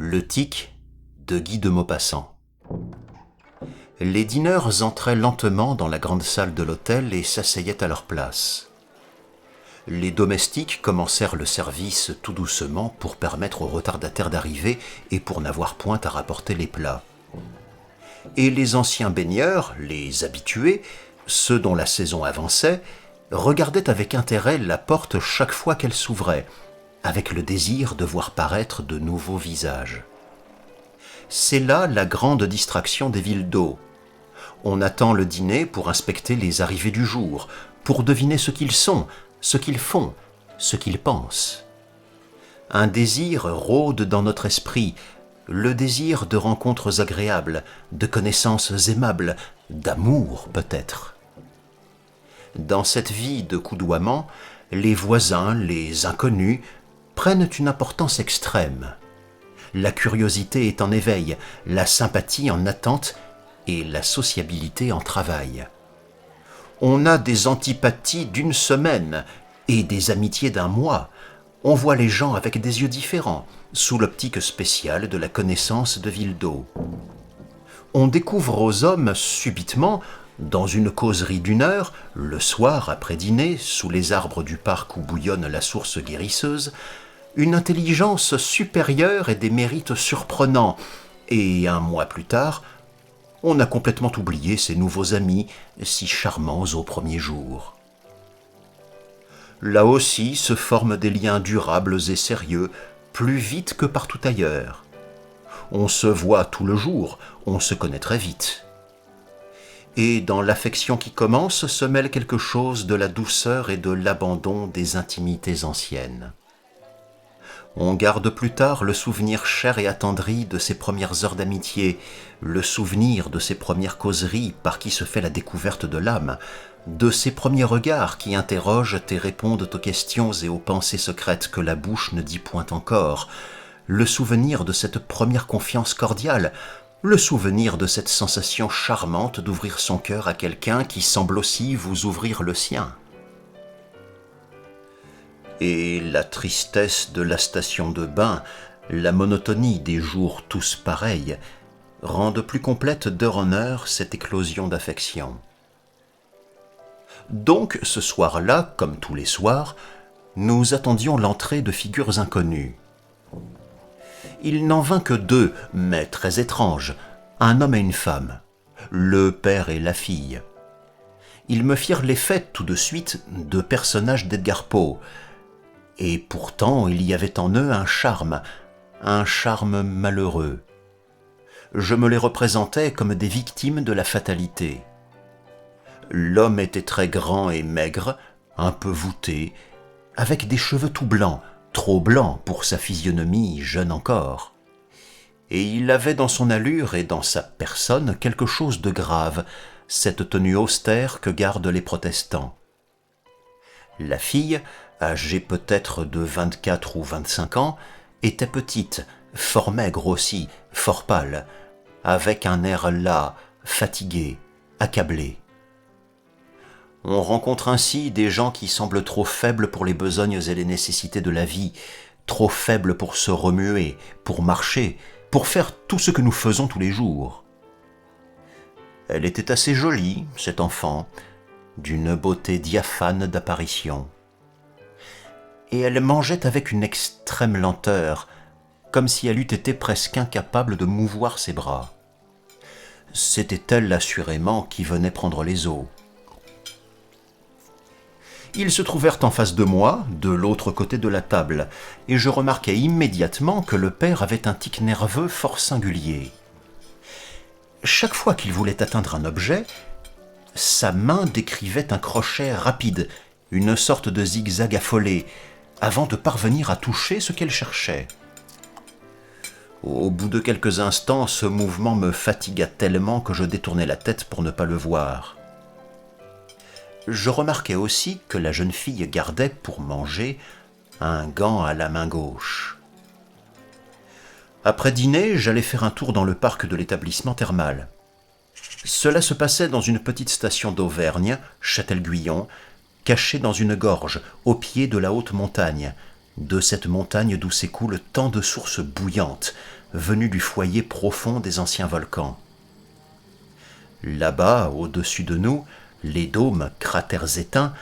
Le tic de Guy de Maupassant. Les dîneurs entraient lentement dans la grande salle de l'hôtel et s'asseyaient à leur place. Les domestiques commencèrent le service tout doucement pour permettre aux retardataires d'arriver et pour n'avoir point à rapporter les plats. Et les anciens baigneurs, les habitués, ceux dont la saison avançait, regardaient avec intérêt la porte chaque fois qu'elle s'ouvrait, avec le désir de voir paraître de nouveaux visages. C'est là la grande distraction des villes d'eau. On attend le dîner pour inspecter les arrivées du jour, pour deviner ce qu'ils sont, ce qu'ils font, ce qu'ils pensent. Un désir rôde dans notre esprit, le désir de rencontres agréables, de connaissances aimables, d'amour peut-être. Dans cette vie de coudoiement, les voisins, les inconnus, prennent une importance extrême. La curiosité est en éveil, la sympathie en attente et la sociabilité en travail. On a des antipathies d'une semaine et des amitiés d'un mois. On voit les gens avec des yeux différents, sous l'optique spéciale de la connaissance de ville d'eau. On découvre aux hommes subitement, dans une causerie d'une heure, le soir après dîner, sous les arbres du parc où bouillonne la source guérisseuse, une intelligence supérieure et des mérites surprenants, et un mois plus tard, on a complètement oublié ces nouveaux amis, si charmants aux premiers jours. Là aussi se forment des liens durables et sérieux, plus vite que partout ailleurs. On se voit tout le jour, on se connaît très vite. Et dans l'affection qui commence se mêle quelque chose de la douceur et de l'abandon des intimités anciennes. On garde plus tard le souvenir cher et attendri de ces premières heures d'amitié, le souvenir de ces premières causeries par qui se fait la découverte de l'âme, de ces premiers regards qui interrogent et répondent aux questions et aux pensées secrètes que la bouche ne dit point encore, le souvenir de cette première confiance cordiale, le souvenir de cette sensation charmante d'ouvrir son cœur à quelqu'un qui semble aussi vous ouvrir le sien. Et la tristesse de la station de bain, la monotonie des jours tous pareils, rendent plus complète d'heure en heure cette éclosion d'affection. Donc, ce soir-là, comme tous les soirs, nous attendions l'entrée de figures inconnues. Il n'en vint que deux, mais très étranges, un homme et une femme, le père et la fille. Ils me firent l'effet tout de suite de personnages d'Edgar Poe, et pourtant il y avait en eux un charme malheureux. Je me les représentais comme des victimes de la fatalité. L'homme était très grand et maigre, un peu voûté, avec des cheveux tout blancs, trop blancs pour sa physionomie jeune encore. Et il avait dans son allure et dans sa personne quelque chose de grave, cette tenue austère que gardent les protestants. La fille, âgée peut-être de 24 ou 25 ans, était petite, fort maigre aussi, fort pâle, avec un air las, fatigué, accablé. On rencontre ainsi des gens qui semblent trop faibles pour les besognes et les nécessités de la vie, trop faibles pour se remuer, pour marcher, pour faire tout ce que nous faisons tous les jours. Elle était assez jolie, cette enfant, d'une beauté diaphane d'apparition. Et elle mangeait avec une extrême lenteur, comme si elle eût été presque incapable de mouvoir ses bras. C'était elle, assurément, qui venait prendre les os. Ils se trouvèrent en face de moi, de l'autre côté de la table, et je remarquai immédiatement que le père avait un tic nerveux fort singulier. Chaque fois qu'il voulait atteindre un objet, sa main décrivait un crochet rapide, une sorte de zigzag affolé, avant de parvenir à toucher ce qu'elle cherchait. Au bout de quelques instants, ce mouvement me fatigua tellement que je détournai la tête pour ne pas le voir. Je remarquai aussi que la jeune fille gardait, pour manger, un gant à la main gauche. Après dîner, j'allai faire un tour dans le parc de l'établissement thermal. Cela se passait dans une petite station d'Auvergne, Châtel-Guyon, cachée dans une gorge, au pied de la haute montagne, de cette montagne d'où s'écoulent tant de sources bouillantes, venue du foyer profond des anciens volcans. Là-bas, au-dessus de nous, les dômes, cratères éteints,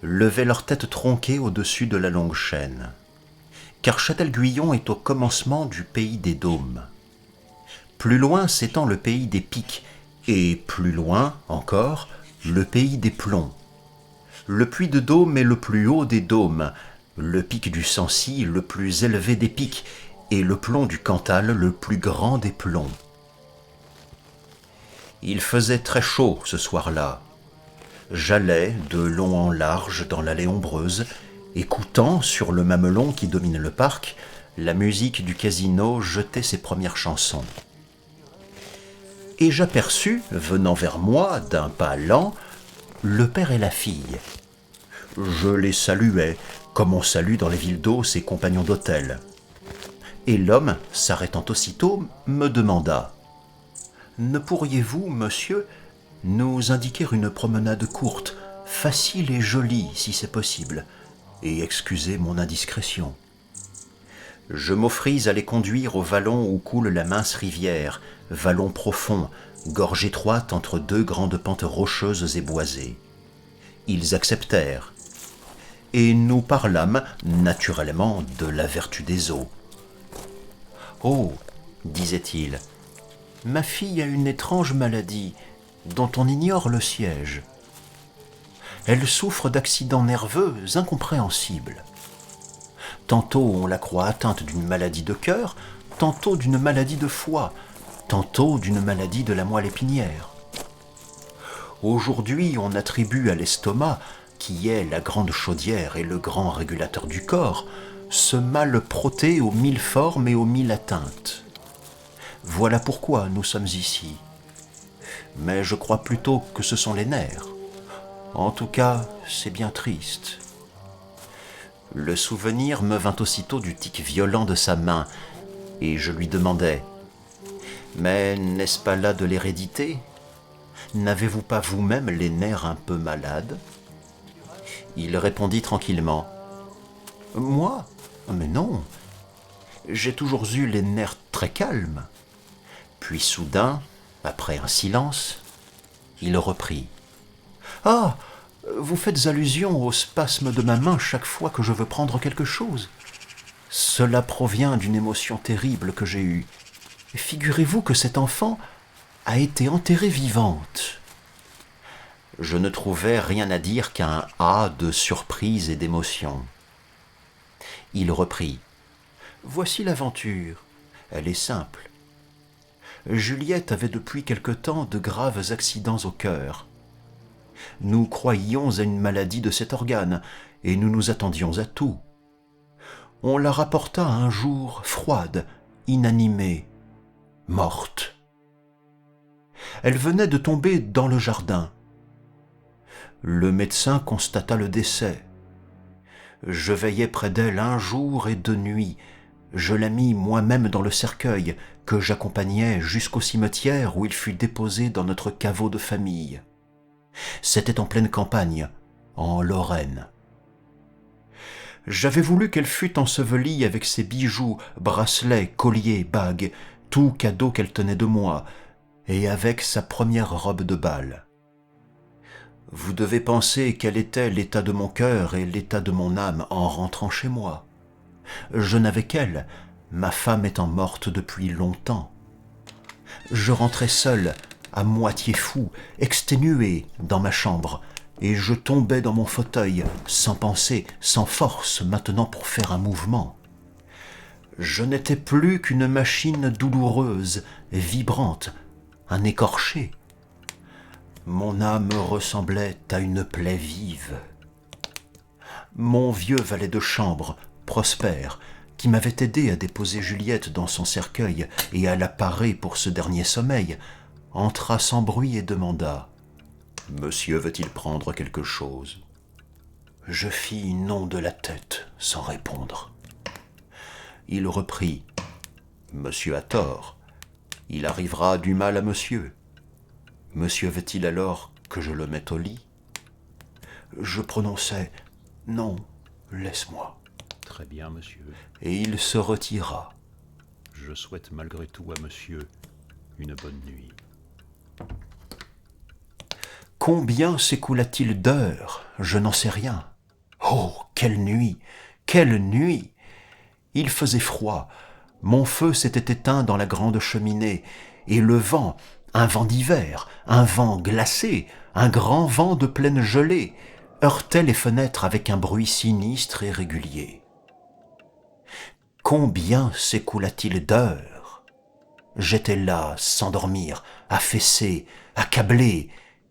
levaient leurs têtes tronquées au-dessus de la longue chaîne. Car Châtel-Guyon est au commencement du pays des dômes. Plus loin s'étend le pays des pics, et plus loin encore, le pays des plombs. Le puy de Dôme est le plus haut des dômes, le pic du Sancy le plus élevé des pics, et le plomb du Cantal le plus grand des plombs. Il faisait très chaud ce soir-là. J'allais de long en large dans l'allée ombreuse, écoutant, sur le mamelon qui domine le parc, la musique du casino jeter ses premières chansons. Et j'aperçus, venant vers moi d'un pas lent, le père et la fille. Je les saluais, comme on salue dans les villes d'eau ses compagnons d'hôtel. Et l'homme, s'arrêtant aussitôt, me demanda « Ne pourriez-vous, monsieur, nous indiquer une promenade courte, facile et jolie si c'est possible, et excusez mon indiscrétion ?» Je m'offris à les conduire au vallon où coule la mince rivière, vallon profond, gorge étroite entre deux grandes pentes rocheuses et boisées. Ils acceptèrent, et nous parlâmes naturellement de la vertu des eaux. « Oh, disait-il, ma fille a une étrange maladie dont on ignore le siège. Elle souffre d'accidents nerveux incompréhensibles. Tantôt on la croit atteinte d'une maladie de cœur, tantôt d'une maladie de foie, tantôt d'une maladie de la moelle épinière. Aujourd'hui on attribue à l'estomac, qui est la grande chaudière et le grand régulateur du corps, ce mal protée aux 1000 formes et aux 1000 atteintes. Voilà pourquoi nous sommes ici. Mais je crois plutôt que ce sont les nerfs. En tout cas, c'est bien triste. » Le souvenir me vint aussitôt du tic violent de sa main, et je lui demandai « Mais n'est-ce pas là de l'hérédité ? N'avez-vous pas vous-même les nerfs un peu malades ?» Il répondit tranquillement « Moi ? Mais non, j'ai toujours eu les nerfs très calmes. » Puis soudain, après un silence, il reprit « Ah, vous faites allusion au spasme de ma main chaque fois que je veux prendre quelque chose. Cela provient d'une émotion terrible que j'ai eue. Figurez-vous que cette enfant a été enterrée vivante. » Je ne trouvais rien à dire qu'un « ah » de surprise et d'émotion. Il reprit « Voici l'aventure. Elle est simple. Juliette avait depuis quelque temps de graves accidents au cœur. Nous croyions à une maladie de cet organe, et nous nous attendions à tout. On la rapporta un jour froide, inanimée, morte. Elle venait de tomber dans le jardin. Le médecin constata le décès. Je veillai près d'elle 1 jour et 2 nuits. Je la mis moi-même dans le cercueil que j'accompagnais jusqu'au cimetière où il fut déposé dans notre caveau de famille. C'était en pleine campagne, en Lorraine. J'avais voulu qu'elle fût ensevelie avec ses bijoux, bracelets, colliers, bagues, tout cadeau qu'elle tenait de moi, et avec sa première robe de bal. Vous devez penser quel était l'état de mon cœur et l'état de mon âme en rentrant chez moi. Je n'avais qu'elle, ma femme étant morte depuis longtemps. Je rentrais seul, à moitié fou, exténué, dans ma chambre, et je tombais dans mon fauteuil, sans pensée, sans force maintenant pour faire un mouvement. Je n'étais plus qu'une machine douloureuse, vibrante, un écorché. Mon âme ressemblait à une plaie vive. Mon vieux valet de chambre, Prosper, qui m'avait aidé à déposer Juliette dans son cercueil et à la parer pour ce dernier sommeil, entra sans bruit et demanda « Monsieur veut-il prendre quelque chose ?» Je fis non de la tête sans répondre. Il reprit « Monsieur a tort, il arrivera du mal à monsieur. Monsieur veut-il alors que je le mette au lit ?» Je prononçai « Non, laisse-moi. » Très bien, monsieur. Et il se retira. Je je souhaite malgré tout à monsieur une bonne nuit. Combien s'écoula-t-il d'heures? Je n'en sais rien. Oh, quelle nuit! Quelle nuit! Il faisait froid. Mon feu s'était éteint dans la grande cheminée, et le vent, un vent d'hiver, un vent glacé, un grand vent de pleine gelée, heurtait les fenêtres avec un bruit sinistre et régulier. Combien s'écoula-t-il d'heures? J'étais là, sans dormir, affaissé, accablé,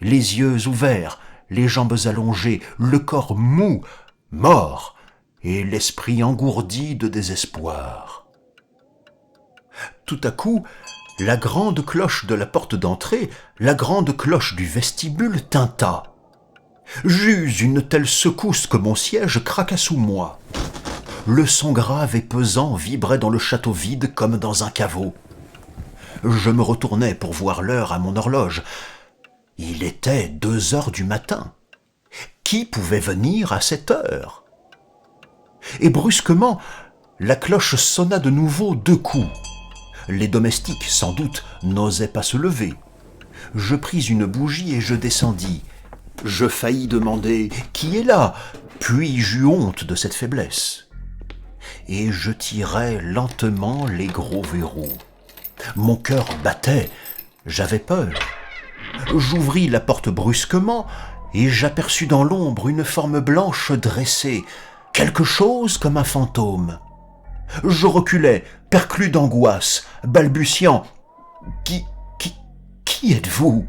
les yeux ouverts, les jambes allongées, le corps mou, mort, et l'esprit engourdi de désespoir. Tout à coup, la grande cloche de la porte d'entrée, la grande cloche du vestibule tinta. J'eus une telle secousse que mon siège craqua sous moi. Le son grave et pesant vibrait dans le château vide comme dans un caveau. Je me retournai pour voir l'heure à mon horloge. Il était 2 heures du matin. Qui pouvait venir à cette heure? Et brusquement, la cloche sonna de nouveau 2 coups. Les domestiques, sans doute, n'osaient pas se lever. Je pris une bougie et je descendis. Je faillis demander « Qui est là ?» Puis j'eus honte de cette faiblesse. Et je tirai lentement les gros verrous. Mon cœur battait, j'avais peur. J'ouvris la porte brusquement et j'aperçus dans l'ombre une forme blanche dressée, quelque chose comme un fantôme. Je reculai, perclus d'angoisse, balbutiant « Qui êtes-vous »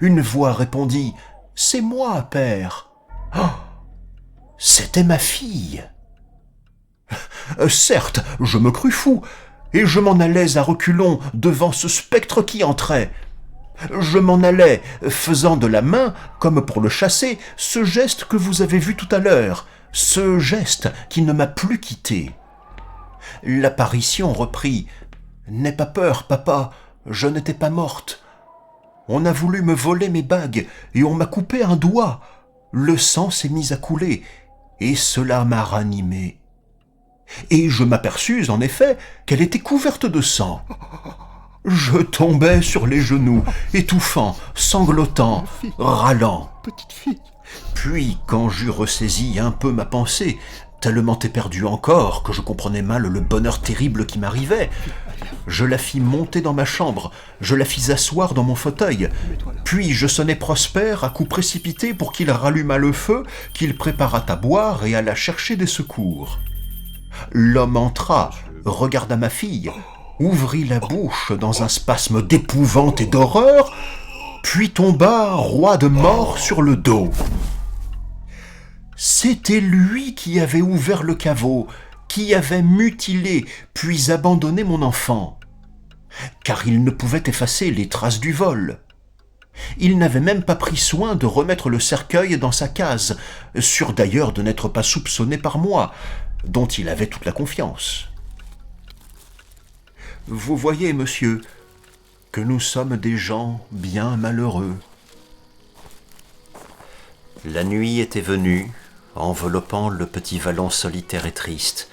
Une voix répondit « C'est moi, père. » Oh, c'était ma fille. Certes, je me crus fou, et je m'en allais à reculons devant ce spectre qui entrait. Je m'en allais, faisant de la main, comme pour le chasser, ce geste que vous avez vu tout à l'heure, ce geste qui ne m'a plus quitté. L'apparition reprit « N'aie pas peur, papa, je n'étais pas morte. On a voulu me voler mes bagues et on m'a coupé un doigt. Le sang s'est mis à couler et cela m'a ranimé. Et je m'aperçus, en effet, qu'elle était couverte de sang. Je tombais sur les genoux, étouffant, sanglotant, râlant. Petite fille. Puis, quand j'eus ressaisi un peu ma pensée, tellement éperdu encore que je comprenais mal le bonheur terrible qui m'arrivait, je la fis monter dans ma chambre, je la fis asseoir dans mon fauteuil, puis je sonnai Prosper à coups précipités pour qu'il rallumât le feu, qu'il préparât à boire et alla chercher des secours. L'homme entra, regarda ma fille, ouvrit la bouche dans un spasme d'épouvante et d'horreur, puis tomba roi de mort sur le dos. C'était lui qui avait ouvert le caveau, qui avait mutilé puis abandonné mon enfant, car il ne pouvait effacer les traces du vol. Il n'avait même pas pris soin de remettre le cercueil dans sa case, sûr d'ailleurs de n'être pas soupçonné par moi, dont il avait toute la confiance. Vous voyez, monsieur, que nous sommes des gens bien malheureux. La nuit était venue, enveloppant le petit vallon solitaire et triste,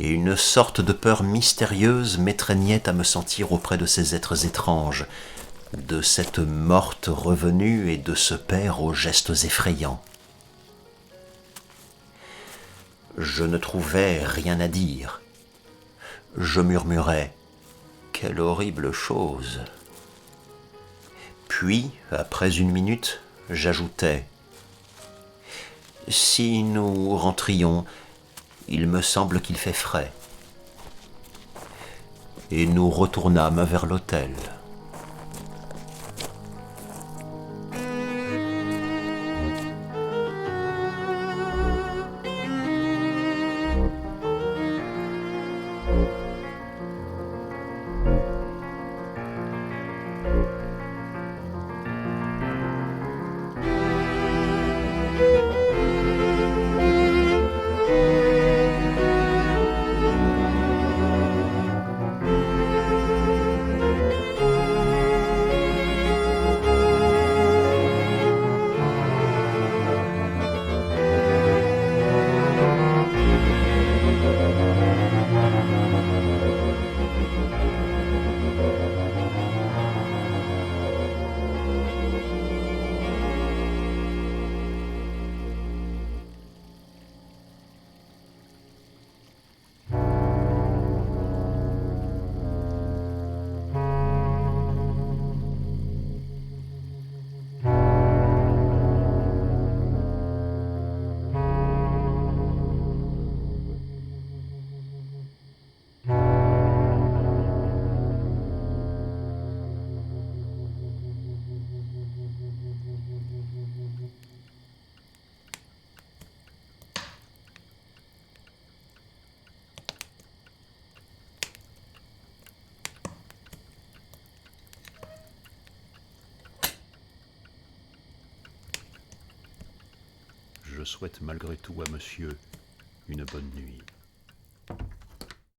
et une sorte de peur mystérieuse m'étreignait à me sentir auprès de ces êtres étranges, de cette morte revenue et de ce père aux gestes effrayants. Je ne trouvais rien à dire. Je murmurais « Quelle horrible chose !» Puis, après une minute, j'ajoutais « Si nous rentrions, il me semble qu'il fait frais. » Et nous retournâmes vers l'hôtel. souhaite malgré tout à monsieur une bonne nuit.